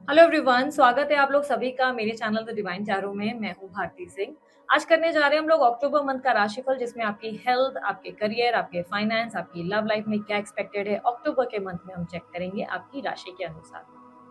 Hello everyone, स्वागत है आप लोग सभी का मेरे चैनल द डिवाइन टैरो में। मैं हूं भारती सिंह। आज करने जा रहे हैं हम लोग अक्टूबर मंथ का राशिफल, जिसमें आपकी हेल्थ, आपके करियर, आपके फाइनेंस, आपकी लव लाइफ में क्या एक्सपेक्टेड है अक्टूबर के मंथ में हम चेक करेंगे आपकी राशि के अनुसार।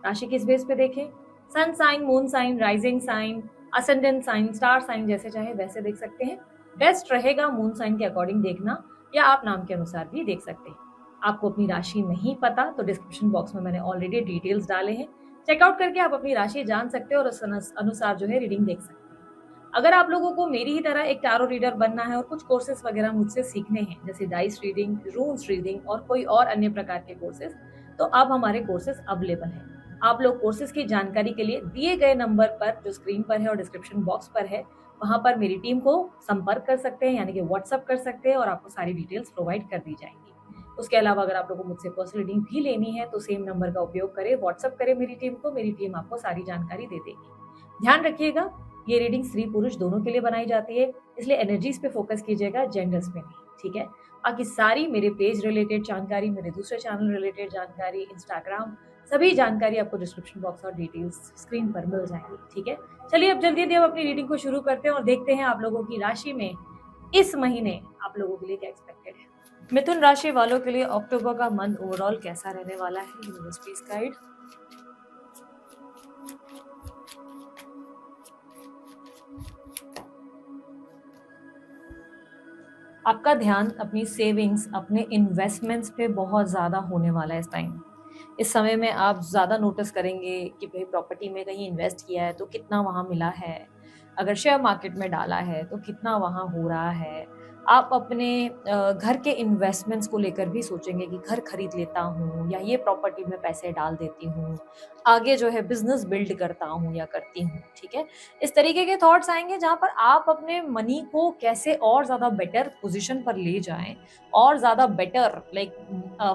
राशि किस बेस पे देखें? Sun sign, moon sign, rising sign, ascendant sign, star sign, जैसे चाहे वैसे देख सकते हैं। बेस्ट रहेगा मून साइन के अकॉर्डिंग देखना, या आप नाम के अनुसार भी देख सकते हैं। आपको अपनी राशि नहीं पता तो डिस्क्रिप्शन बॉक्स में मैंने ऑलरेडी डिटेल्स डाले हैं, चेकआउट करके आप अपनी राशि जान सकते हैं और उस अनुसार जो है रीडिंग देख सकते हैं। अगर आप लोगों को मेरी ही तरह एक टैरो रीडर बनना है और कुछ कोर्सेज वगैरह मुझसे सीखने हैं, जैसे डाइस रीडिंग, रून्स रीडिंग और कोई और अन्य प्रकार के कोर्सेज, तो अब हमारे कोर्सेज अवेलेबल हैं। आप लोग कोर्सेज की जानकारी के लिए दिए गए नंबर पर, जो स्क्रीन पर है और डिस्क्रिप्शन बॉक्स पर है, वहां पर मेरी टीम को संपर्क कर सकते हैं, यानी कि व्हाट्सअप कर सकते हैं और आपको सारी डिटेल्स प्रोवाइड कर दी जाएंगी। उसके अलावा अगर आप लोगों को मुझसे पर्सनल रीडिंग भी लेनी है तो सेम नंबर का उपयोग करें, व्हाट्सअप करें मेरी टीम को, मेरी टीम आपको सारी जानकारी दे देगी। ध्यान रखिएगा, ये रीडिंग स्त्री पुरुष दोनों के लिए बनाई जाती है, इसलिए एनर्जीज पे फोकस कीजिएगा, जेंडर्स पे नहीं, ठीक है। बाकी सारी मेरे पेज रिलेटेड जानकारी, मेरे दूसरे चैनल रिलेटेड जानकारी, इंस्टाग्राम, सभी जानकारी आपको डिस्क्रिप्शन बॉक्स और डिटेल्स स्क्रीन पर मिल जाएंगी, ठीक है। चलिए अब जल्दी हम अपनी रीडिंग को शुरू करते हैं और देखते हैं आप लोगों की राशि में इस महीने आप लोगों के लिए क्या एक्सपेक्टेड है। मिथुन राशि वालों के लिए अक्टूबर का मंथ ओवरऑल कैसा रहने वाला है? Universities guide. आपका ध्यान अपनी सेविंग्स, अपने इन्वेस्टमेंट्स पे बहुत ज़्यादा होने वाला है इस टाइम। इस समय में आप ज़्यादा नोटिस करेंगे कि भाई प्रॉपर्टी में कहीं इन्वेस्ट किया है तो कितना वहाँ मिला है, अगर शेयर मार्केट में डाला है तो कितना वहाँ हो रहा है। आप अपने घर के इन्वेस्टमेंट्स को लेकर भी सोचेंगे कि घर खरीद लेता हूँ या ये प्रॉपर्टी में पैसे डाल देती हूँ, आगे जो है बिजनेस बिल्ड करता हूँ या करती हूँ, ठीक है। इस तरीके के थॉट्स आएंगे जहाँ पर आप अपने मनी को कैसे और ज़्यादा बेटर पोजीशन पर ले जाएं और ज़्यादा बेटर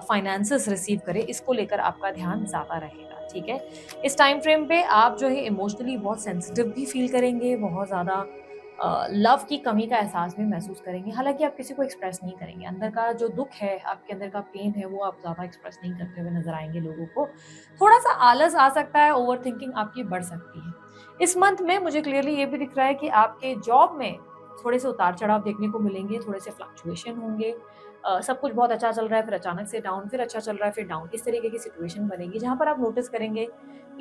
फाइनेंसेस रिसीव करें, इसको लेकर आपका ध्यान ज़्यादा रहेगा, ठीक है। इस टाइम फ्रेम पे आप जो है इमोशनली बहुत सेंसिटिव भी फील करेंगे, बहुत ज़्यादा लव की कमी का एहसास भी महसूस करेंगे। हालांकि आप किसी को एक्सप्रेस नहीं करेंगे, अंदर का जो दुख है, आपके अंदर का पेन है, वो आप ज़्यादा एक्सप्रेस नहीं करते हुए नजर आएंगे लोगों को। थोड़ा सा आलस आ सकता है, ओवर थिंकिंग आपकी बढ़ सकती है। इस मंथ में मुझे क्लियरली ये भी दिख रहा है कि आपके जॉब में थोड़े से उतार चढ़ाव देखने को मिलेंगे, थोड़े से फ्लक्चुएशन होंगे। सब कुछ बहुत अच्छा चल रहा है, फिर अचानक से डाउन, फिर अच्छा चल रहा है, फिर डाउन, इस तरीके की सिचुएशन बनेगी जहाँ पर आप नोटिस करेंगे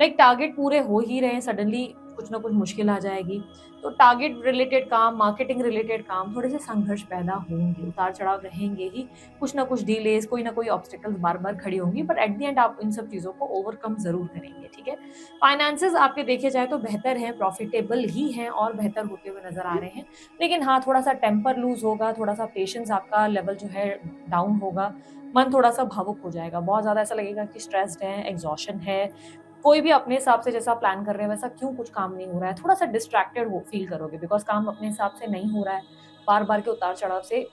टारगेट पूरे हो ही रहे हैं, सडनली कुछ ना कुछ मुश्किल आ जाएगी। तो टारगेट रिलेटेड काम, मार्केटिंग रिलेटेड काम, थोड़े से संघर्ष पैदा होंगे, उतार चढ़ाव रहेंगे ही, कुछ ना कुछ डिलेज, कोई ना कोई ऑब्स्टिकल्स बार बार खड़ी होंगी, बट एट द एंड आप इन सब चीज़ों को ओवरकम जरूर करेंगे, ठीक है। फाइनेंसेस आपके देखे जाए तो बेहतर हैं, प्रॉफिटेबल ही हैं और बेहतर होते हुए नजर आ रहे हैं। लेकिन हाँ, थोड़ा सा टेम्पर लूज होगा, थोड़ा सा पेशेंस आपका लेवल जो है डाउन होगा, मन थोड़ा सा भावुक हो जाएगा, बहुत ज़्यादा ऐसा लगेगा कि स्ट्रेस्ड है, एग्जॉशन है, कोई भी अपने हिसाब से जैसा प्लान कर रहे हैं वैसा क्यों कुछ काम नहीं हो रहा है, थोड़ा सा डिस्ट्रैक्टेड हो फील करोगे, बिकॉज काम अपने हिसाब से नहीं हो रहा है। बार बार के उतार चढ़ाव से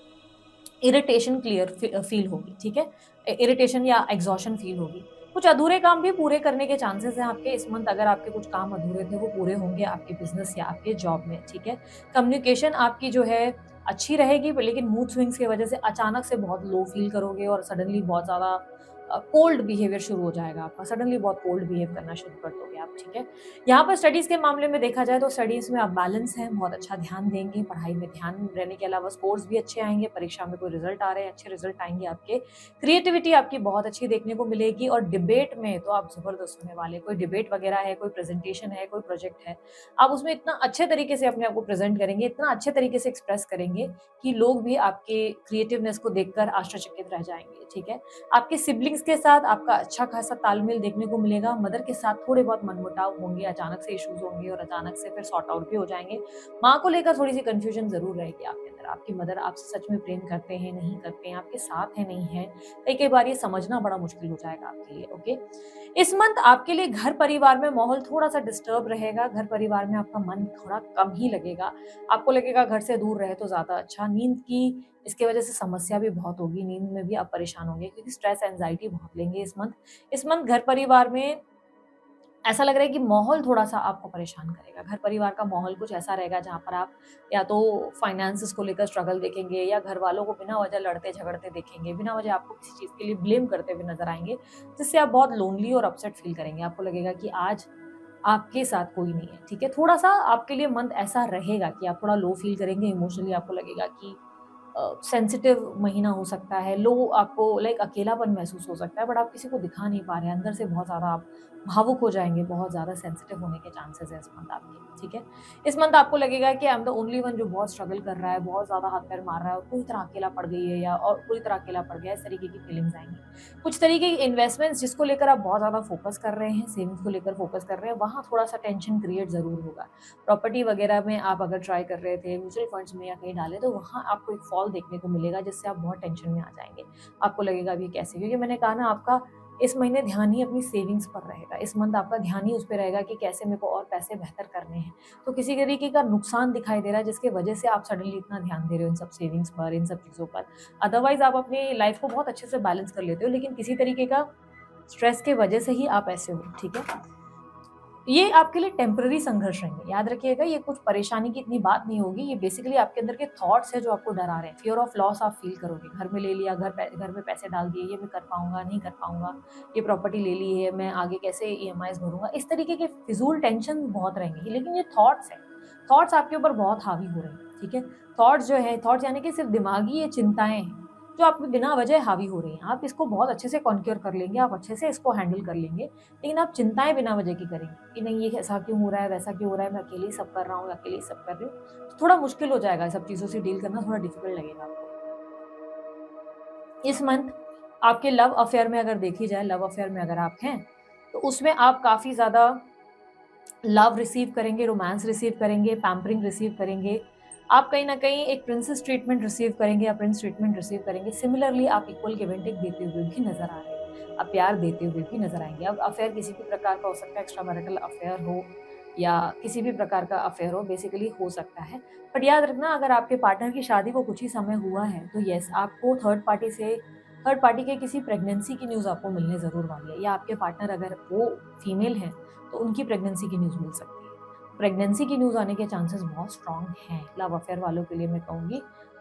इरिटेशन क्लियर फील होगी, ठीक है, इरिटेशन या एग्जॉशन फील होगी। कुछ अधूरे काम भी पूरे करने के चांसेस हैं आपके इस मंथ। अगर आपके कुछ काम अधूरे थे वो पूरे होंगे आपके बिजनेस या आपके जॉब में, ठीक है। कम्युनिकेशन आपकी जो है अच्छी रहेगी, लेकिन मूड स्विंग्स की वजह से अचानक से बहुत लो फील करोगे और सडनली बहुत ज़्यादा कोल्ड बिहेवियर शुरू हो जाएगा आपका, सडनली बहुत कोल्ड बिहेव करना शुरू कर दोगे आप, ठीक है। यहाँ पर स्टडीज़ के मामले में देखा जाए तो स्टडीज़ में आप बैलेंस हैं, बहुत अच्छा ध्यान देंगे, पढ़ाई में ध्यान रहने के अलावा स्कोर्स भी अच्छे आएंगे, परीक्षा में कोई रिजल्ट आ रहे हैं, अच्छे रिजल्ट आएंगे आपके। क्रिएटिविटी आपकी बहुत अच्छी देखने को मिलेगी और डिबेट में तो आप जबरदस्त होने वाले। कोई डिबेट वगैरह है, कोई प्रेजेंटेशन है, कोई प्रोजेक्ट है, आप उसमें इतना अच्छे तरीके से अपने आप को प्रेजेंट करेंगे, इतना अच्छे तरीके से एक्सप्रेस करेंगे कि लोग भी आपके क्रिएटिवनेस को देखकर आश्चर्यचकित रह जाएंगे, ठीक है। आपके सिबलिंग्स के साथ आपका अच्छा खासा तालमेल देखने को मिलेगा। मदर के साथ थोड़े बहुत मनमुटाव होंगे, अचानक से इश्यूज होंगे और अचानक से फिर सॉर्ट आउट भी हो जाएंगे। माँ को लेकर थोड़ी सी कंफ्यूजन जरूर रहेगी आपके अंदर। आपकी मदर आपसे सच में प्रेम करते हैं, नहीं करते हैं, आपके साथ है, नहीं है, कई कई बार ये समझना बड़ा मुश्किल हो जाएगा आपके लिए, ओके। इस मंथ आपके लिए घर परिवार में माहौल थोड़ा सा डिस्टर्ब रहेगा, घर परिवार में आपका मन थोड़ा कम ही लगेगा, आपको लगेगा घर से दूर रहे तो ज्यादा अच्छा। नींद की इसके वजह से समस्या भी बहुत होगी, नींद में भी आप परेशान होंगे क्योंकि स्ट्रेस एंजाइटी बहुत लेंगे इस मंथ। इस मंथ घर परिवार में ऐसा लग रहा है कि माहौल थोड़ा-सा आपको परेशान करेगा। घर परिवार का माहौल कुछ ऐसा रहेगा जहाँ पर आप या तो फाइनेंसेस को लेकर स्ट्रगल देखेंगे या घर वालों को बिना वजह लड़ते-झगड़ते देखेंगे, बिना वजह आपको किसी चीज़ के लिए ब्लेम करते हुए नज़र आएँगे, जिससे आप बहुत लोनली और अपसेट फ़ील करेंगे। आपको लगेगा कि आज आपके साथ कोई नहीं है, ठीक है? थोड़ा-सा आपके लिए मंथ ऐसा रहेगा कि आप थोड़ा लो फ़ील करेंगे, इमोशनली आपको लगेगा कि सेंसिटिव महीना हो सकता है, लो आपको लाइक अकेलापन महसूस हो सकता है, बट आप किसी को दिखा नहीं पा रहे हैं, अंदर से बहुत ज़्यादा आप भावुक हो जाएँगे, बहुत ज़्यादा सेंसिटिव होने के चांसेस हैं इस मंथ आपके, ठीक है? इस मंथ आपको लगेगा कि I am the only one जो बहुत स्ट्रगल कर रहा है, बहुत ज़्यादा हाथ-पैर मार रहा है और पूरी तरह अकेला पड़ गई है या और पूरी तरह अकेला पड़ गया है, इस तरीके की फीलिंग्स आएँगी। कुछ तरीके की इन्वेस्टमेंट्स जिसको लेकर आप बहुत ज़्यादा फोकस कर रहे हैं, सेविंग्स को लेकर फोकस कर रहे हैं, वहाँ थोड़ा-सा टेंशन क्रिएट ज़रूर होगा। प्रॉपर्टी वगैरह में आप अगर ट्राई कर रहे थे, म्यूचुअल फंड्स में या कहीं डाले, तो वहाँ आपको एक फॉल देखने को मिलेगा जिससे आप बहुत टेंशन में आ जाएँगे। आपको लगेगा अभी कैसे? क्योंकि मैंने कहा ना आपका इस महीने ध्यान ही अपनी सेविंग्स पर रहेगा। इस मंथ आपका ध्यान ही उस पे रहेगा कि कैसे मेरे को और पैसे बेहतर करने हैं। तो किसी तरीके का नुकसान दिखाई दे रहा है जिसकी वजह से आप सडनली इतना ध्यान दे रहे हो इन सब सेविंग्स पर, इन सब चीज़ों पर। अदरवाइज़ आप अपनी लाइफ़ को बहुत अच्छे से बैलेंस कर लेते हो, लेकिन किसी तरीके का स्ट्रेस के वजह से ही आप ऐसे हो, ठीक है? ये आपके लिए टेम्परेरी संघर्ष रहेंगे। याद रखिएगा, ये कुछ परेशानी की इतनी बात नहीं होगी, ये बेसिकली आपके अंदर के थॉट्स हैं जो आपको डरा रहे हैं। फ़ियर ऑफ लॉस आप फ़ील करोगे, घर में ले लिया, घर में पैसे डाल दिए, ये मैं कर पाऊँगा, नहीं कर पाऊँगा, ये प्रॉपर्टी ले ली है, मैं आगे कैसे ईएमआईज़ भरूँगा, इस तरीके के फिज़ूल टेंशन बहुत रहेंगे। लेकिन ये थॉट्स हैं, थॉट्स आपके ऊपर बहुत हावी हो रहे हैं, ठीक है? थॉट्स जो है, थॉट्स यानी कि सिर्फ़ दिमागी ये चिंताएँ हैं, जो आप पे बिना वजह हावी हो रही हैं। आप इसको बहुत अच्छे से कॉन्क्यूर कर लेंगे, आप अच्छे से इसको हैंडल कर लेंगे, लेकिन आप चिंताएँ बिना वजह की करेंगे कि नहीं ये ऐसा क्यों हो रहा है, वैसा क्यों हो रहा है, मैं अकेले ही सब कर रहा हूँ, अकेले ही सब कर रही हूँ। तो थोड़ा मुश्किल हो जाएगा सब चीज़ों से डील करना, थोड़ा डिफ़िकल्ट लगेगा आपको। इस मंथ आपके लव अफेयर में अगर देखी जाए, लव अफेयर में अगर आप हैं, तो उसमें आप काफ़ी ज़्यादा लव रिसीव करेंगे, रोमांस रिसीव करेंगे, पैम्परिंग रिसीव करेंगे। आप कहीं न कहीं एक प्रिंसेस ट्रीटमेंट रिसीव करेंगे या प्रिंस ट्रीटमेंट रिसीव करेंगे। सिमिलरली आप इक्वल गिव एंड टेक देते हुए भी नज़र आ रहे हैं। आप प्यार देते हुए भी नज़र आएँगे। अब अफेयर किसी भी प्रकार का हो सकता है, एक्स्ट्रा मैरिटल अफेयर हो या किसी भी प्रकार का अफेयर हो, बेसिकली हो सकता है। बट याद रखना, अगर आपके पार्टनर की शादी को कुछ ही समय हुआ है, तो येस, आपको थर्ड पार्टी के किसी प्रेगनेंसी की न्यूज़ आपको मिलने ज़रूर वाली है, या आपके पार्टनर अगर वो फीमेल हैं, तो उनकी प्रेगनेंसी की न्यूज़ मिल सकती है। प्रेगनेंसी की न्यूज़ आने के चांसेस बहुत स्ट्रॉन्ग हैं। लव अफेयर वालों के लिए मैं कहूँगी,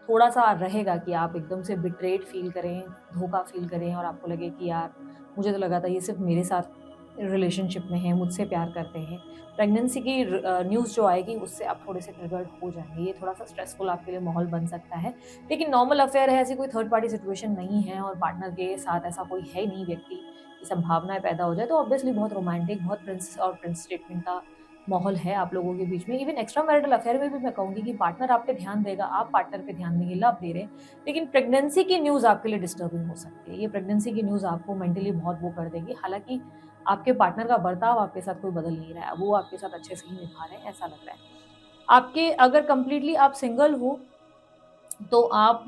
थोड़ा-सा रहेगा कि आप एकदम से बिट्रेड फ़ील करें, धोखा फ़ील करें और आपको लगे कि यार, मुझे तो लगा था ये सिर्फ़ मेरे साथ रिलेशनशिप में है, मुझसे प्यार करते हैं। प्रेगनेंसी की न्यूज़ जो आएगी उससे आप थोड़े से ट्रिगर्ड हो जाएँगे। ये थोड़ा-सा स्ट्रेसफुल आपके लिए माहौल बन सकता है। लेकिन नॉर्मल अफेयर है, ऐसी कोई थर्ड पार्टी सिचुएशन नहीं है और पार्टनर के साथ ऐसा कोई है नहीं व्यक्ति की संभावनाएँ पैदा हो जाए, तो ऑब्वियसली बहुत रोमांटिक, बहुत प्रिंस और प्रिंस ट्रीटमेंट का माहौल है आप लोगों के बीच में। इवन एक्स्ट्रा मैरिटल अफेयर में भी मैं कहूँगी कि पार्टनर आप पे ध्यान देगा, आप पार्टनर पे ध्यान देंगे, लव दे रहे हैं। लेकिन प्रेगनेंसी की न्यूज़ आपके लिए डिस्टर्बिंग हो सकती है। ये प्रेगनेंसी की न्यूज़ आपको मेंटली बहुत वो कर देगी। हालाँकि आपके पार्टनर का बर्ताव आपके साथ कोई बदल नहीं रहा है, वो आपके साथ अच्छे से ही निभा रहे हैं, ऐसा लग रहा है। आपके अगर कंप्लीटली आप सिंगल हो, तो आप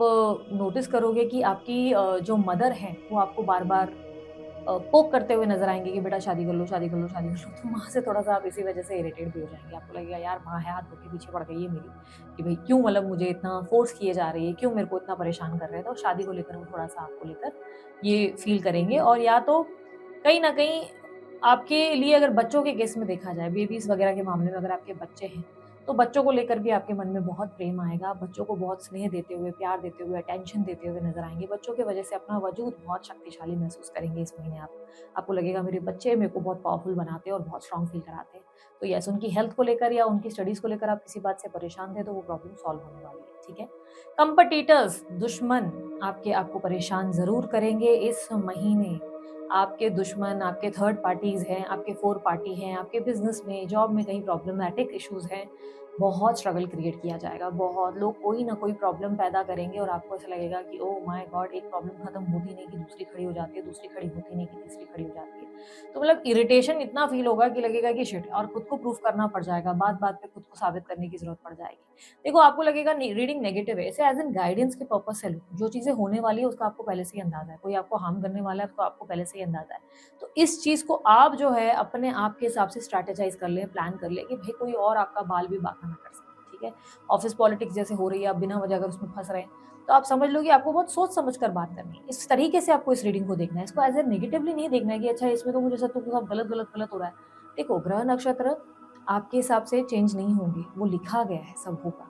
नोटिस करोगे कि आपकी जो मदर हैं, वो आपको बार-बार पोक करते हुए नज़र आएँगे कि बेटा शादी कर लो, शादी कर लो, शादी कर लो। तो वहाँ से थोड़ा-सा आप इसी वजह से इरिटेट भी हो जाएँगे। आपको लगेगा यार, माँ है, हाथ धो के पीछे पड़ गई है मेरी, कि भई क्यों मतलब मुझे इतना फ़ोर्स किए जा रही है, क्यों मेरे को इतना परेशान कर रहे हैं। तो शादी को लेकर वो थोड़ा-सा आपको लेकर ये फ़ील करेंगे। और या तो कहीं न कहीं आपके लिए अगर बच्चों के केस में देखा जाए, बेबीज़ वगैरह के मामले में अगर आपके बच्चे हैं, तो बच्चों को लेकर भी आपके मन में बहुत प्रेम आएगा। आप बच्चों को बहुत स्नेह देते हुए, प्यार देते हुए, अटेंशन देते हुए नज़र आएँगे। बच्चों की वजह से अपना वजूद बहुत शक्तिशाली महसूस करेंगे इस महीने आप। आपको लगेगा मेरे बच्चे मेरे को बहुत पावरफुल बनाते हैं और बहुत स्ट्रॉन्ग फ़ील कराते हैं। तो येस, उनकी हेल्थ को लेकर या उनकी स्टडीज़ को लेकर आप किसी बात से परेशान थे, तो वो प्रॉब्लम सॉल्व होने वाली है, ठीक है? कॉम्पिटिटर्स, दुश्मन आपको परेशान ज़रूर करेंगे इस महीने। आपके दुश्मन, आपके थर्ड पार्टीज़ हैं, आपके फोर पार्टी हैं, आपके बिज़नेस में, जॉब में कहीं प्रॉब्लमैटिक इश्यूज़ हैं, बहुत स्ट्रगल क्रिएट किया जाएगा। बहुत लोग कोई ना कोई प्रॉब्लम पैदा करेंगे और आपको ऐसा लगेगा कि ओह माय गॉड! एक प्रॉब्लम खत्म होती नहीं कि दूसरी खड़ी हो जाती है, दूसरी खड़ी होती नहीं कि तीसरी खड़ी हो जाती है। तो मतलब इरिटेशन इतना फ़ील होगा कि लगेगा कि शिट, और खुद को प्रूफ करना पड़ जाएगा, बात-बात पे खुद को साबित करने की ज़रूरत पड़ जाएगी। देखो, आपको लगेगा रीडिंग नेगेटिव है, इसे एज़ एन गाइडेंस के पर्पज़ से लो। जो चीज़ें होने वाली है उसका आपको पहले से ही अंदाज़ा है। कोई आपको हार्म करने वाला है तो आपको पहले से ही अंदाज़ा है। तो इस चीज़ को आप जो है अपने आप के हिसाब से स्ट्रैटेजाइज़ कर लें, प्लान कर लें कि भई कोई और आपका बाल भी बांका ना कर सके, ठीक है? ऑफ़िस पॉलिटिक्स जैसे हो रही है, आप बिना वजह अगर उसमें फँस रहे हैं, तो आप समझ लो कि आपको बहुत सोच समझ कर बात करनी है। इस तरीके से आपको इस रीडिंग को देखना है। इसको एज़ ए नेगेटिवली नहीं देखना है कि अच्छा इसमें तो मुझे सब तो सब गलत, गलत, गलत हो रहा है। देखो, ग्रह नक्षत्र आपके हिसाब से चेंज नहीं होंगे, वो लिखा गया है, सब होगा।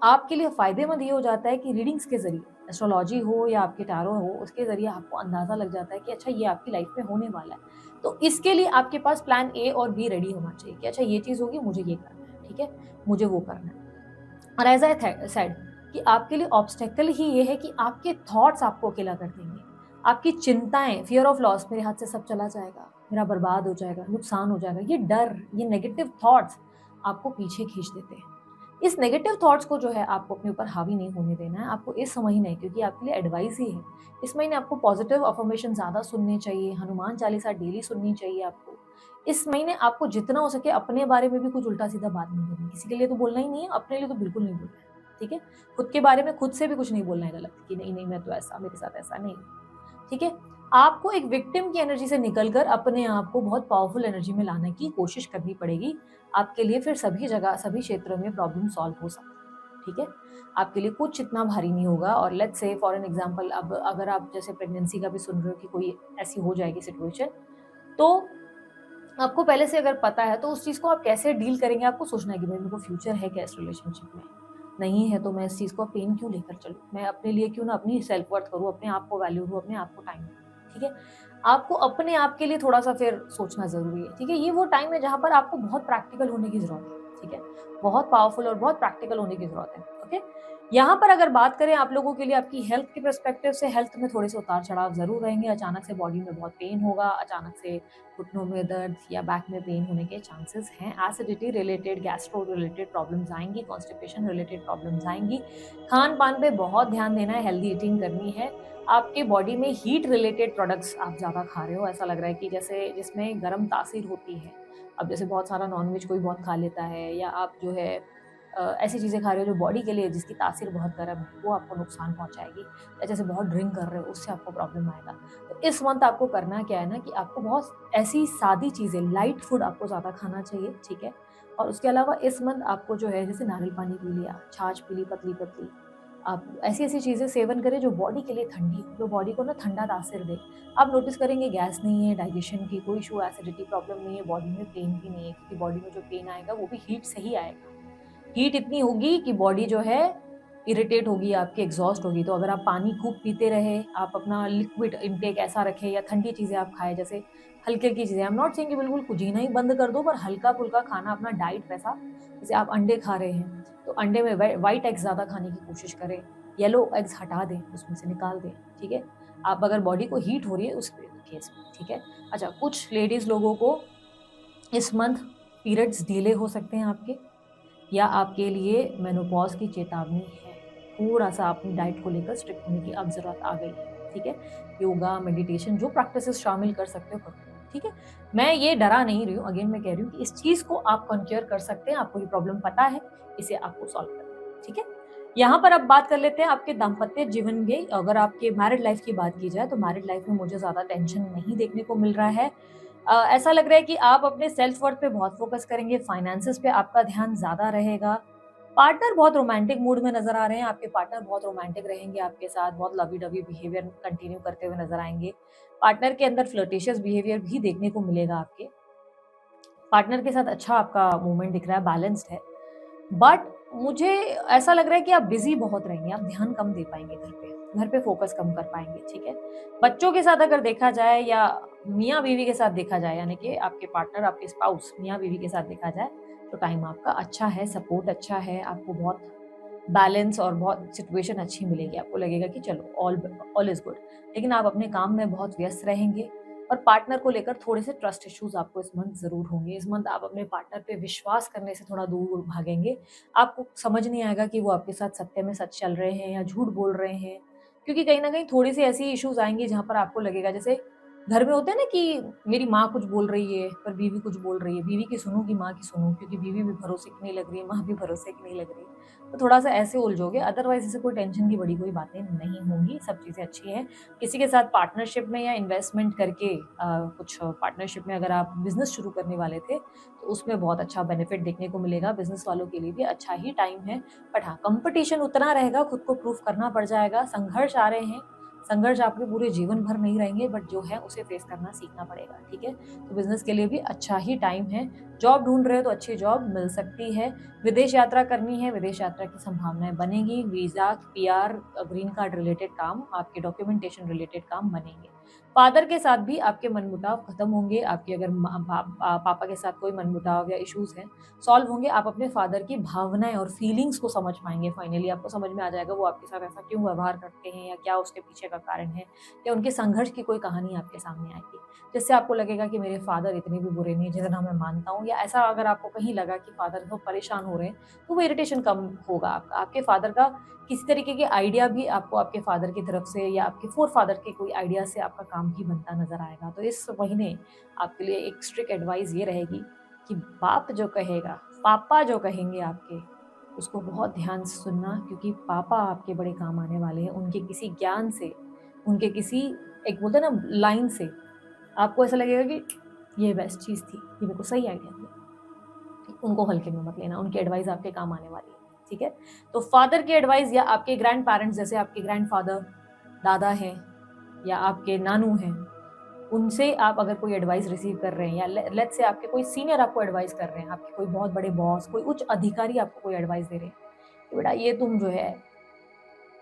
आपके लिए फ़ायदेमंद ये हो जाता है कि रीडिंग्स के ज़रिए एस्ट्रोलॉजी हो या आपके टैरो हो, उसके ज़रिए आपको अंदाज़ा लग जाता है कि अच्छा ये आपकी लाइफ में होने वाला है। तो इसके लिए आपके पास प्लान ए और बी रेडी होना चाहिए कि अच्छा ये चीज़ होगी, मुझे ये करना है, ठीक है? मुझे वो करना है। और एज़ आई सेड कि आपके लिए ऑब्स्टेकल ही ये है कि आपके थॉट्स आपको अकेला कर देंगे। आपकी चिंताएँ, फ़ियर ऑफ लॉस, मेरे हाथ से सब चला जाएगा, मेरा बर्बाद हो जाएगा, नुकसान हो जाएगा, ये डर, ये नेगेटिव थॉट्स आपको पीछे खींच देते हैं। इस नेगेटिव थॉट्स को जो है आपको अपने ऊपर हावी नहीं होने देना है, आपको इस महीने, क्योंकि आपके लिए एडवाइस ही है, इस महीने आपको पॉजिटिव अफ़र्मेशन ज़्यादा सुनने चाहिए, हनुमान चालीसा डेली सुननी चाहिए आपको। इस महीने आपको जितना हो सके अपने बारे में भी कुछ उल्टा-सीधा बात नहीं करनी, किसी के लिए तो बोलना ही नहीं है, अपने लिए तो बिल्कुल नहीं बोलना है, ठीक है? खुद के बारे में खुद से भी कुछ नहीं बोलना है गलत कि नहीं-नहीं मैं तो ऐसा, मेरे साथ ऐसा नहीं, ठीक है? आपको एक विक्टिम की एनर्जी से निकल कर अपने आप को बहुत पावरफुल एनर्जी में लाने की कोशिश करनी पड़ेगी। आपके लिए फिर सभी जगह, सभी क्षेत्रों में प्रॉब्लम सॉल्व हो सकती है, ठीक है? आपके लिए कुछ इतना भारी नहीं होगा और let's say for an example अब अगर आप जैसे प्रेगनेंसी का भी सुन रहे हो कि कोई ऐसी हो जाएगी सिचुएशन, तो आपको पहले से अगर पता है तो उस चीज़ को आप कैसे डील करेंगे, आपको सोचना है कि भाई मेरे को फ्यूचर है क्या इस रिलेशनशिप में? नहीं है तो मैं इस चीज़ को पेन क्यों लेकर चलूँ? मैं अपने लिए क्यों ना अपनी सेल्फ वर्थ करूँ, अपने आप को वैल्यू दूँ, अपने आप को टाइम दूँ, ठीक है? आपको अपने आप के लिए थोड़ा-सा फिर सोचना ज़रूरी है, ठीक है? ये वो टाइम है जहाँ पर आपको बहुत प्रैक्टिकल होने की ज़रूरत है, ठीक है? बहुत पावरफुल और बहुत प्रैक्टिकल होने की ज़रूरत है, ओके? यहाँ पर अगर बात करें आप लोगों के लिए आपकी हेल्थ के पर्सपेक्टिव से, हेल्थ में थोड़े से उतार-चढ़ाव ज़रूर रहेंगे, अचानक से बॉडी में बहुत पेन होगा, अचानक से घुटनों में दर्द या बैक में पेन होने के चांसेस हैं। Acidity related, gastro related problems आएँगी, कॉन्स्टिपेशन रिलेटेड प्रॉब्लम्स आएँगी। खान-पान पे बहुत ध्यान देना है, हेल्दी ईटिंग करनी है। आपके बॉडी में हीट रिलेटेड प्रोडक्ट्स आप ज़्यादा खा रहे हो, ऐसा लग रहा है कि जैसे जिसमें गर्म तासीर होती है। अब जैसे बहुत सारा नॉन-वेज कोई बहुत खा लेता है या आप जो है ऐसी चीज़ें खा रहे हो जो बॉडी के लिए जिसकी तासीर बहुत गर्म है, वो आपको नुकसान पहुँचाएगी। या जैसे बहुत ड्रिंक कर रहे हो, उससे आपको प्रॉब्लम आएगा। तो इस मंथ आपको करना क्या है ना कि आपको बहुत ऐसी सादी चीज़ें, लाइट फूड आपको ज़्यादा खाना चाहिए, ठीक है? और उसके अलावा इस मंथ आपको जो है जैसे नारियल पानी पी लिया, छाछ पी ली पतली-पतली। आप ऐसी-ऐसी चीज़ें सेवन करें जो बॉडी के लिए ठंडी हो, जो बॉडी को ना ठंडा तासीर दे। आप नोटिस करेंगे गैस नहीं है, डाइजेशन की कोई इश्यू, एसिडिटी प्रॉब्लम नहीं है, बॉडी में पेन भी नहीं है क्योंकि बॉडी में जो पेन आएगा वो भी हीट से ही आएगा। हीट इतनी होगी कि बॉडी जो है इरिटेट होगी, आपकी एग्ज़ॉस्ट होगी। तो अगर आप पानी खूब पीते रहे, आप अपना लिक्विड इंटेक ऐसा रखें या ठंडी चीज़ें आप खाएँ, जैसे हल्की-हल्की चीज़ें। आई एम नॉट सेइंग कि बिल्कुल कुछ जीना ही बंद कर दो, पर हल्का-फुल्का खाना अपना डाइट वैसा, जैसे आप अंडे खा रहे हैं, तो अंडे में व्हाइट एग्स ज़्यादा खाने की कोशिश करें। येलो एग्स हटा दें, उसमें से निकाल दें, ठीक है? आप अगर बॉडी को हीट हो रही है उस केस में, ठीक है? अच्छा, कुछ लेडीज़ लोगों को इस मंथ पीरियड्स डिले हो सकते हैं आपके, या आपके लिए मेनोपॉज़ की चेतावनी है। थोड़ा-सा अपनी डाइट को लेकर स्ट्रिक्ट होने की अब ज़रूरत आ गई है, ठीक है? योगा, मेडिटेशन जो प्रैक्टिसेज़ शामिल कर सकते हो करो, ठीक है? मैं ये डरा नहीं रही हूँ, अगेन मैं कह रही हूँ कि इस चीज़ को आप कॉन्क्योर कर सकते हैं, आपको ये प्रॉब्लम पता है, इसे आपको सॉल्व करना है, ठीक है? यहाँ पर अब बात कर लेते हैं आपके दाम्पत्य जीवन की। अगर आपके मैरिड लाइफ़ की बात की जाए, तो मैरिड लाइफ़ में मुझे ज़्यादा टेंशन नहीं देखने को मिल रहा है। ऐसा लग रहा है कि आप अपने सेल्फ वर्थ पे बहुत फ़ोकस करेंगे, फाइनेंसेस पे आपका ध्यान ज़्यादा रहेगा। पार्टनर बहुत रोमांटिक मूड में नज़र आ रहे हैं, आपके पार्टनर बहुत रोमांटिक रहेंगे आपके साथ, बहुत लवी-डवी बिहेवियर कंटिन्यू करते हुए नज़र आएँगे। पार्टनर के अंदर फ्लर्टेशियस बिहेवियर भी देखने को मिलेगा आपके। पार्टनर के साथ अच्छा आपका मूवमेंट दिख रहा है, बैलेंस्ड है। बट मुझे ऐसा लग रहा है कि आप बिज़ी बहुत रहेंगे, आप ध्यान कम दे पाएँगे घर पे फ़ोकस कम कर पाएँगे, ठीक है? बच्चों के साथ अगर देखा जाए या मियाँ-बीवी के साथ देखा जाए, यानी कि आपके पार्टनर, आपके स्पाउस, मियाँ-बीवी के साथ देखा जाए, तो टाइम आपका अच्छा है, सपोर्ट अच्छा है, आपको बहुत बैलेंस और बहुत सिचुएशन अच्छी मिलेगी, आपको लगेगा कि चलो ऑल इज़ गुड। लेकिन आप अपने काम में बहुत व्यस्त रहेंगे और पार्टनर को लेकर थोड़े से ट्रस्ट इश्यूज़ आपको इस मंथ ज़रूर होंगे। इस मंथ आप अपने पार्टनर पे विश्वास करने से थोड़ा दूर भागेंगे। आपको समझ नहीं आएगा कि वो आपके साथ सत्य में सच चल रहे हैं या झूठ बोल रहे हैं। क्योंकि कहीं न कहीं थोड़ी-सी ऐसी इश्यूज़ आएँगी जहाँ पर आपको लगेगा, जैसे घर में होता है ना कि मेरी माँ कुछ बोल रही है, पर बीवी कुछ बोल रही है। बीवी की सुनूँ कि माँ की सुनूँ, क्योंकि बीवी भी भरोसे की नहीं लग रही है, माँ भी भरोसे की नहीं लग रही है। तो थोड़ा-सा ऐसे उलझोगे, अदरवाइज़ ऐसे कोई टेंशन की बड़ी कोई बातें नहीं होंगी, सब चीज़ें अच्छी हैं। किसी के साथ पार्टनरशिप में या इन्वेस्टमेंट करके कुछ पार्टनरशिप में अगर आप बिज़नेस शुरू करने वाले थे, तो उसमें बहुत अच्छा बेनिफिट देखने को मिलेगा। बिज़नेस वालों के लिए भी अच्छा ही टाइम है। बट हाँ, कॉम्पिटिशन उतना रहेगा, खुद को प्रूव करना पड़ जाएगा, संघर्ष आ रहे हैं, संघर्ष आपके पूरे जीवन भर नहीं रहेंगे, बट जो है उसे फेस करना सीखना पड़ेगा, ठीक है। तो बिजनेस के लिए भी अच्छा ही टाइम है। जॉब ढूंढ रहे हो तो अच्छी जॉब मिल सकती है। विदेश यात्रा करनी है, विदेश यात्रा की संभावनाएं बनेगी। Visa, PR, green card related काम, आपके डॉक्यूमेंटेशन रिलेटेड काम बनेंगे। फादर के साथ भी आपके मनमुटाव खत्म होंगे। आपके अगर पापा के साथ कोई मनमुटाव या इश्यूज हैं, सॉल्व होंगे। आप अपने फादर की भावनाएं और फीलिंग्स को समझ पाएंगे। फाइनली आपको समझ में आ जाएगा वो आपके साथ ऐसा क्यों व्यवहार करते हैं, या क्या उसके पीछे का कारण है, या उनके संघर्ष की कोई कहानी आपके सामने आएगी, जिससे आपको लगेगा कि मेरे फादर इतने भी बुरे नहीं जितना मैं मानता हूँ। या ऐसा अगर आपको कहीं लगा कि फादर बहुत परेशान हो रहे हैं, तो वो इरिटेशन कम होगा आपका। आपके फादर का किसी तरीके के आइडिया भी आपको आपके फादर की तरफ से या आपके फोर फादर के कोई आइडिया से आपका काम भी बनता नजर आएगा। तो इस महीने आपके लिए एक स्ट्रिक्ट एडवाइस ये रहेगी कि बाप जो कहेगा, पापा जो कहेंगे आपके, उसको बहुत ध्यान से सुनना, क्योंकि पापा आपके बड़े काम आने वाले हैं। उनके किसी ज्ञान से, उनके किसी, एक बोलते हैं ना, लाइन से आपको ऐसा लगेगा कि ये बेस्ट चीज़ थी, ये मेरे को सही आइडिया दिया। उनको हल्के में मत लेना, उनकी एडवाइस आपके काम आने वाली है, ठीक है। तो फादर की एडवाइस या आपके ग्रैंड पेरेंट्स, जैसे आपके ग्रैंड फादर, दादा हैं या आपके नानू हैं, उनसे आप अगर कोई एडवाइस रिसीव कर रहे हैं, या लेट्स से आपके कोई सीनियर आपको एडवाइस कर रहे हैं, आपके कोई बहुत बड़े बॉस, कोई उच्च अधिकारी आपको कोई एडवाइस दे रहे हैं कि बेटा ये तुम जो है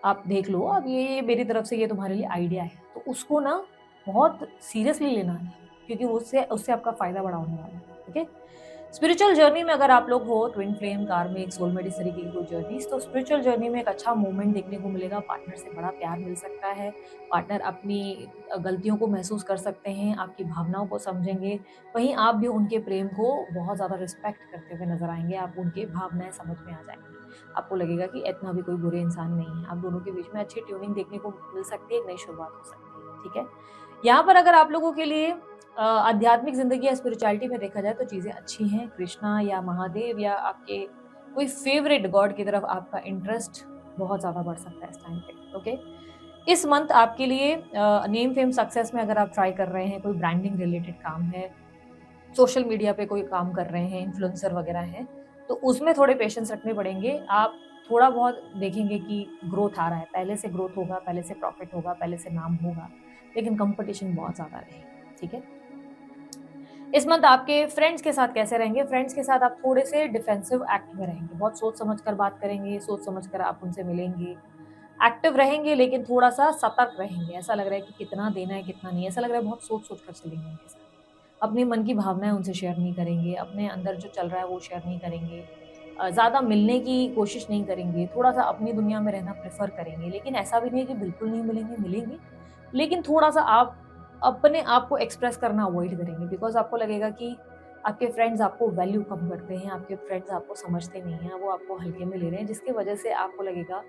आप देख लो, अब ये मेरी तरफ से ये तुम्हारे लिए आइडिया है, तो उसको ना बहुत सीरियसली लेना है, क्योंकि उससे उससे आपका फायदा बड़ा होने वाला है, ठीक है। स्पिरिचुअल जर्नी में अगर आप लोग हो, ट्विन फ्लेम, कार्मिक, सोलमेट, इस तरीके की कोई जर्नीज, तो स्पिरिचुअल जर्नी में एक अच्छा मूवमेंट देखने को मिलेगा। पार्टनर से बड़ा प्यार मिल सकता है। पार्टनर अपनी गलतियों को महसूस कर सकते हैं, आपकी भावनाओं को समझेंगे। वहीं आप भी उनके प्रेम को बहुत ज़्यादा रिस्पेक्ट करते हुए नजर आएंगे। आप उनकी भावनाएं समझ में आ जाएंगी। आपको लगेगा कि इतना भी कोई बुरे इंसान नहीं है। आप दोनों के बीच में अच्छी ट्यूनिंग देखने को मिल सकती है, एक नई शुरुआत हो सकती है, ठीक है। यहाँ पर अगर आप लोगों के लिए आध्यात्मिक जिंदगी या स्पिरिचुअलिटी में देखा जाए तो चीजें अच्छी हैं। कृष्णा या महादेव या आपके कोई फेवरेट गॉड की तरफ आपका इंटरेस्ट बहुत ज्यादा बढ़ सकता है इस टाइम पे, ओके। इस मंथ आपके लिए नेम फेम सक्सेस में अगर आप ट्राई कर रहे हैं, कोई ब्रांडिंग रिलेटेड काम है, सोशल मीडिया पे कोई काम कर रहे हैं, इन्फ्लुएंसर वगैरह हैं, तो उसमें थोड़े पेशेंस रखने पड़ेंगे। आप थोड़ा बहुत देखेंगे कि ग्रोथ आ रहा है, पहले से ग्रोथ होगा, पहले से प्रॉफिट होगा, पहले से नाम होगा, लेकिन कंपटीशन बहुत ज़्यादा रहेगा, ठीक है। इस मंथ आपके फ्रेंड्स के साथ कैसे रहेंगे? फ्रेंड्स के साथ आप थोड़े से डिफेंसिव एक्ट में रहेंगे, बहुत सोच समझ कर बात करेंगे, सोच समझ कर आप उनसे मिलेंगे, एक्टिव रहेंगे, लेकिन थोड़ा सा सतर्क रहेंगे। ऐसा लग रहा है कि कितना देना है कितना नहीं, ऐसा लग रहा है बहुत सोच सोच कर चलेंगे उनके साथ। अपने मन की भावनाएं उनसे शेयर नहीं करेंगे, अपने अंदर जो चल रहा है वो शेयर नहीं करेंगे, ज़्यादा मिलने की कोशिश नहीं करेंगे, थोड़ा सा अपनी दुनिया में रहना प्रेफर करेंगे। लेकिन ऐसा भी नहीं है कि बिल्कुल नहीं मिलेंगे, मिलेंगे, लेकिन थोड़ा सा आप अपने आप को एक्सप्रेस करना अवॉइड करेंगे, बिकॉज आपको लगेगा कि आपके फ्रेंड्स आपको वैल्यू कम करते हैं, आपके फ्रेंड्स आपको समझते नहीं हैं, वो आपको हल्के में ले रहे हैं, जिसकी वजह से आपको लगेगा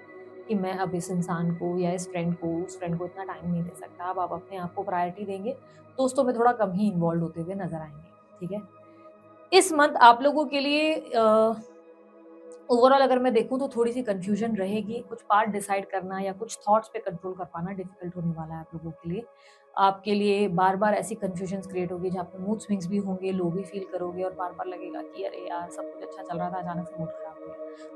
कि मैं अब इस इंसान को या इस फ्रेंड को, उस फ्रेंड को इतना टाइम नहीं दे सकता। अब आप अपने आप को प्रायोरिटी देंगे, दोस्तों में थोड़ा कम ही इन्वॉल्व होते हुए नजर आएंगे, ठीक है। इस मंथ आप लोगों के लिए ओवरऑल अगर मैं देखूं तो थोड़ी सी कंफ्यूजन रहेगी। कुछ पार्ट डिसाइड करना या कुछ थॉट्स पे कंट्रोल कर पाना डिफिकल्ट होने वाला है आप लोगों के लिए। आपके लिए बार बार ऐसी कंफ्यूजन्स क्रिएट होगी जहाँ पे मूड स्विंग्स भी होंगे, लो भी फील करोगे, और बार बार लगेगा कि अरे यार सब कुछ अच्छा चल रहा था, अचानक से मूड खराब हो गया।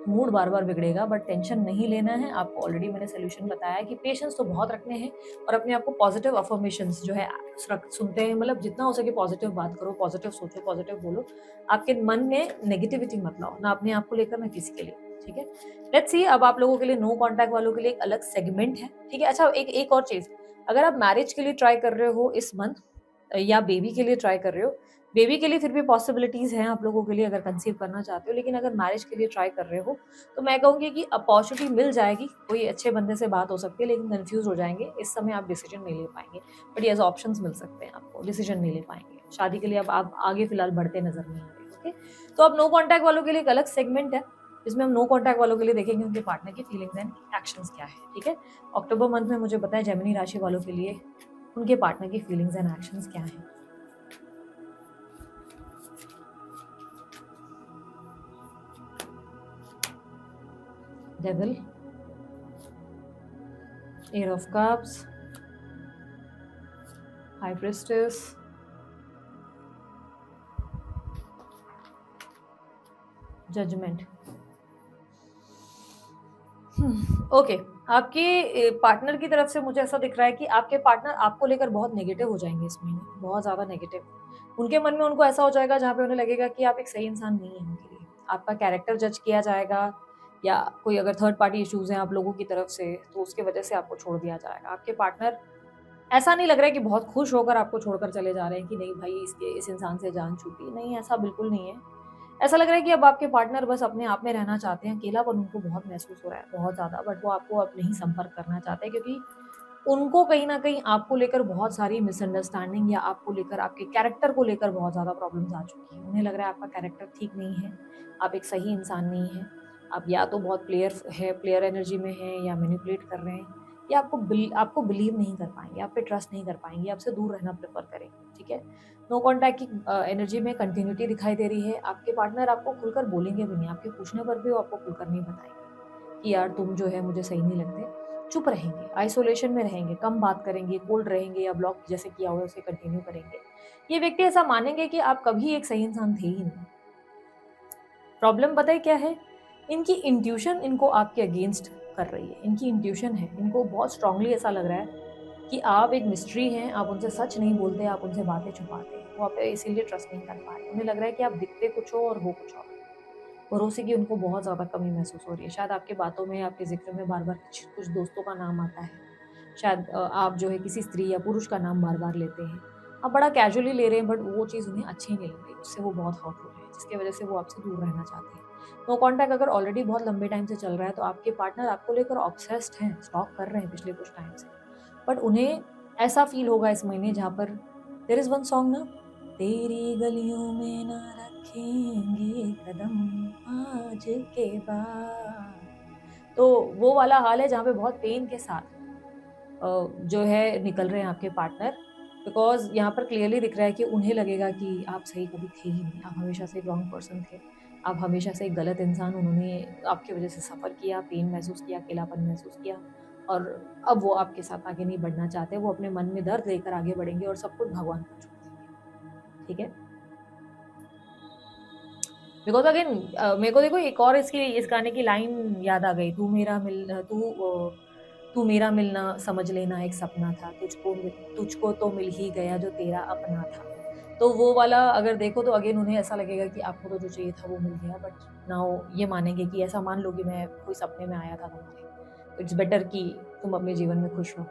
मूड बार बार बिगड़ेगा, बट टेंशन नहीं लेना है। आपको ऑलरेडी मैंने सोल्यूशन बताया है कि पेशेंस तो बहुत रखने हैं, और अपने आप को पॉजिटिव अफर्मेशंस जो है सुनते हैं, मतलब जितना हो सके पॉजिटिव बात करो, पॉजिटिव सोचो, पॉजिटिव बोलो। आपके मन में नेगेटिविटी मत लाओ, ना अपने आप को लेकर ना किसी के लिए, ठीक है। लेट्स सी, अब आप लोगों के लिए नो कांटेक्ट वालों के लिए एक अलग सेगमेंट है, ठीक है। अच्छा, एक और चीज, अगर आप मैरिज के लिए ट्राई कर रहे हो इस मंथ, या बेबी के लिए ट्राई कर रहे हो, बेबी के लिए फिर भी पॉसिबिलिटीज हैं आप लोगों के लिए अगर कंसीव करना चाहते हो, लेकिन अगर मैरिज के लिए ट्राई कर रहे हो तो मैं कहूंगी कि अपॉर्चुनिटी मिल जाएगी, कोई अच्छे बंदे से बात हो सकती है, लेकिन कंफ्यूज हो जाएंगे। इस समय आप डिसीजन नहीं ले पाएंगे, बट ये ऑप्शंस मिल सकते हैं आपको, डिसीजन नहीं ले पाएंगे। शादी के लिए अब आप आगे फिलहाल बढ़ते नजर नहीं आ रहे, ओके। तो अब नो कॉन्टैक्ट वालों के लिए एक अलग सेगमेंट है, जिसमें हम नो कॉन्टैक्ट वालों के लिए देखेंगे उनके पार्टनर की फीलिंग्स एंड एक्शंस क्या है, ठीक है। अक्टूबर मंथ में मुझे पता है जेमिनी राशि वालों के लिए उनके पार्टनर की फीलिंग्स एंड एक्शंस क्या हैं। Devil, eight of cups, high priestess, judgment. Okay. आपके पार्टनर की तरफ से मुझे ऐसा दिख रहा है कि आपके पार्टनर आपको लेकर बहुत नेगेटिव हो जाएँगे इस महीने, बहुत ज़्यादा नेगेटिव। उनके मन में उनको ऐसा हो जाएगा जहाँ पे उन्हें लगेगा कि आप एक सही इंसान नहीं हैं उनके लिए। आपका कैरेक्टर जज किया जाएगा या कोई अगर थर्ड पार्टी इश्यूज़ हैं आप लोगों की तरफ से, तो उसकी वजह से आपको छोड़ दिया जाएगा। आपके पार्टनर ऐसा नहीं लग रहा है कि बहुत खुश होकर आपको छोड़कर चले जा रहे हैं कि नहीं भाई इसके इस इंसान से जान छूटी। नहीं, ऐसा बिल्कुल नहीं है। ऐसा लग रहा है कि अब आपके पार्टनर बस अपने आप में रहना चाहते हैं, अकेलापन उनको बहुत महसूस हो रहा है, बहुत ज़्यादा, बट वो आपको अब नहीं संपर्क करना चाहते क्योंकि उनको कहीं न कहीं आपको लेकर बहुत सारी मिसअंडरस्टैंडिंग या आपको लेकर आपके कैरेक्टर को लेकर बहुत ज़्यादा प्रॉब्लम्स आ चुकी हैं। उन्हें लग रहा है आपका कैरेक्टर ठीक नहीं है, आप एक सही इंसान नहीं हैं। आप या तो बहुत प्लेयर एनर्जी में हैं या मैनिपुलेट कर रहे हैं या आपको बिलीव नहीं कर पाएँगे, आप पे ट्रस्ट नहीं कर पाएँगे, आपसे दूर रहना प्रेफ़र करेंगे, ठीक है? नो कॉन्टैक्ट की एनर्जी में कंटिन्यूटी दिखाई दे रही है। आपके पार्टनर आपको खुलकर बोलेंगे भी नहीं, आपके पूछने पर भी वो आपको खुलकर नहीं बताएँगे कि यार तुम जो है मुझे सही नहीं लगते। चुप रहेंगे, आइसोलेशन में रहेंगे, कम बात करेंगे, कोल्ड रहेंगे या ब्लॉक जैसे किया हुआ है उसे कंटिन्यू करेंगे। ये व्यक्ति ऐसा मानेंगे कि आप कभी एक सही इंसान थे ही नहीं। प्रॉब्लम पता है क्या है? इनकी इंट्यूशन इनको आपके अगेंस्ट कर रही है। इनकी इंट्यूशन है, इनको बहुत स्ट्रांगली ऐसा लग रहा है कि आप एक मिस्ट्री हैं, आप उनसे सच नहीं बोलते, आप उनसे बातें छुपाते हैं। वो आप पे इसीलिए ट्रस्ट नहीं कर पा रहे। उन्हें लग रहा है कि आप दिखते कुछ हो और हो कुछ और। भरोसे की उनको बहुत ज़्यादा कमी महसूस हो रही है। शायद आपकी बातों में, आपके ज़िक्र में बार-बार कुछ कुछ दोस्तों का नाम आता है। शायद आप जो है किसी स्त्री या पुरुष का नाम बार-बार लेते हैं। आप बड़ा कैजुअली ले रहे हैं बट वो चीज़ उन्हें अच्छी नहीं लग रही, उससे वो बहुत हर्ट हो रहे हैं, जिसकी वजह से वो आपसे दूर रहना चाहते हैं। नो कॉन्टैक्ट अगर ऑलरेडी बहुत लंबे टाइम से चल रहा है तो आपके पार्टनर आपको लेकर ऑब्सेस्ड हैं, स्टॉक कर रहे हैं पिछले कुछ टाइम से। बट उन्हें ऐसा फ़ील होगा इस महीने जहाँ पर देयर इज़ वन सॉन्ग ना, तेरी गलियों में ना रखेंगे कदम आज के बाद। तो वो वाला हाल है जहाँ पे बहुत पेन के साथ जो है निकल रहे हैं आपके पार्टनर, बिकॉज़ यहाँ पर क्लियरली दिख रहा है कि उन्हें लगेगा कि आप सही कभी थे ही नहीं, आप हमेशा से एक रॉन्ग पर्सन थे। आप हमेशा से एक गलत इंसान, उन्होंने आपकी वज़ह से सफ़र किया, पेन महसूस किया, अकेलापन महसूस किया और अब वो आपके साथ आगे नहीं बढ़ना चाहते। वो अपने मन में दर्द लेकर आगे बढ़ेंगे और सब कुछ भगवान को छोड़ देंगे, ठीक है? बिकॉज़ अगेन मेरे को देखो एक और इसकी इस गाने की लाइन याद आ गई, तू मेरा मिलना समझ लेना एक सपना था, तुझको तो मिल ही गया जो तेरा अपना था। तो वो वाला अगर देखो तो अगेन उन्हें ऐसा लगेगा कि आपको तो जो चाहिए था वो मिल गया, बट नाउ ये मानेंगे कि ऐसा मान लो कि मैं कोई सपने में आया था तुम्हारे। इट्स बेटर कि तुम अपने जीवन में खुश रहो।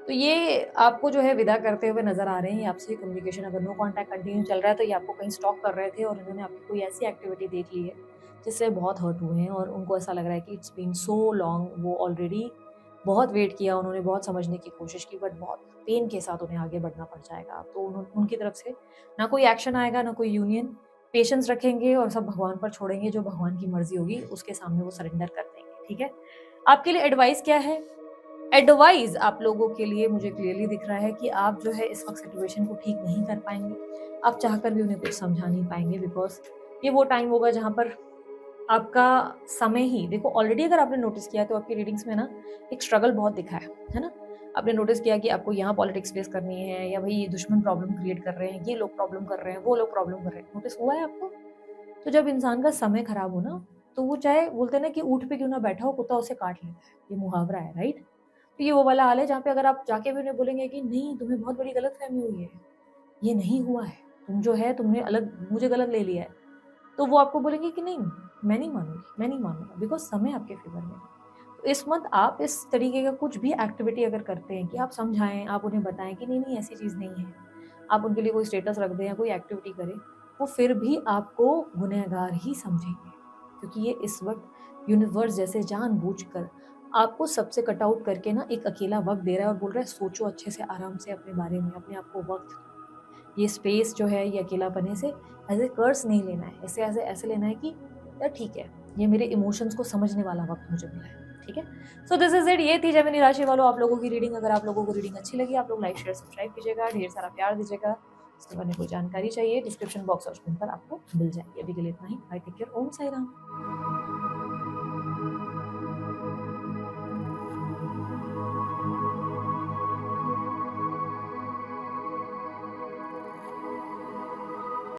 तो ये आपको जो है विदा करते हुए नज़र आ रहे हैं, ये आपसे कम्युनिकेशन अगर नो कॉन्टैक्ट कंटिन्यू चल रहा है तो ये आपको कहीं स्टॉक कर रहे थे और इन्होंने आपकी कोई ऐसी एक्टिविटी देख ली है, जिससे बहुत हर्ट हुए हैं और उनको ऐसा लग रहा है कि इट्स बीन सो लॉन्ग, वो ऑलरेडी बहुत वेट किया, उन्होंने बहुत समझने की कोशिश की बट बहुत पेन के साथ उन्हें आगे बढ़ना पड़ जाएगा। अब तो उनकी तरफ से ना कोई एक्शन आएगा, ना कोई यूनियन, पेशेंस रखेंगे और सब भगवान पर छोड़ेंगे, जो भगवान की मर्ज़ी होगी उसके सामने वो सरेंडर कर देंगे, ठीक है? आपके लिए एडवाइस क्या है? एडवाइस आप लोगों के लिए मुझे क्लियरली दिख रहा है कि आप जो है इस वक़्त सिचुएशन को ठीक नहीं कर पाएँगे। आप चाहकर भी उन्हें कुछ समझा नहीं पाएँगे बिकॉज़ ये वो टाइम होगा जहाँ पर आपका समय ही देखो ऑलरेडी अगर आपने नोटिस किया तो आपकी रीडिंग्स में ना एक स्ट्रगल बहुत दिखा है ना? आपने नोटिस किया कि आपको यहाँ पॉलिटिक्स फेस करनी है या भई ये दुश्मन प्रॉब्लम क्रिएट कर रहे हैं, ये लोग प्रॉब्लम कर रहे हैं, वो लोग प्रॉब्लम कर रहे हैं। नोटिस हुआ है आपको? तो जब इंसान का समय खराब हो ना, तो वो चाहे बोलते हैं ना कि ऊँट पे क्यों ना बैठा हो, कुत्ता उसे काट लेता है। ये मुहावरा है, राइट? तो ये वो वाला हाल है जहाँ पे अगर आप जाके भी उन्हें बोलेंगे कि नहीं तुम्हें बहुत बड़ी गलतफ़हमी हुई है, ये नहीं हुआ है, तुम जो है तुमने मुझे गलत ले लिया है। तो वो आपको बोलेंगे कि नहीं, मैं नहीं मानूँगी, मैं नहीं मानूँगा बिकॉज़ समय आपके फ़ेवर में है। तो इस मंथ आप इस तरीके का कुछ भी एक्टिविटी अगर करते हैं कि आप समझाएँ, आप उन्हें बताएँ कि नहीं ऐसी चीज़ नहीं है। आप उनके लिए कोई स्टेटस रख दें या कोई एक्टिविटी करें, वो फिर भी आपको गुनहगार ही समझेंगे। क्योंकि ये इस वक़्त यूनिवर्स जैसे जानबूझकर आपको सबसे कट आउट करके ना एक अकेला वक़्त दे रहा है और बोल रहा है सोचो अच्छे से, आराम से अपने बारे में, अपने आप को वक़्त दो। ये स्पेस जो है, ये अकेलापने से एज़ ए कर्स नहीं लेना है, इसे ऐसे लेना है कि यार ठीक है, ये मेरे इमोशंस को समझने वाला वक़्त मुझे मिला है, ठीक है? सो दिस इज़ इट, ये थी जेमिनी राशि वालों आप लोगों की रीडिंग। अगर आप लोगों को रीडिंग अच्छी लगी, आप लोग लाइक, शेयर, सब्सक्राइब कीजिएगा, ढेर सारा प्यार दीजिएगा। इसके बारे में कोई जानकारी चाहिए, डिस्क्रिप्शन बॉक्स और स्क्रीन पर आपको मिल जाएगी। अभी के लिए इतना ही। बाय, टेक केयर, ओम साई राम।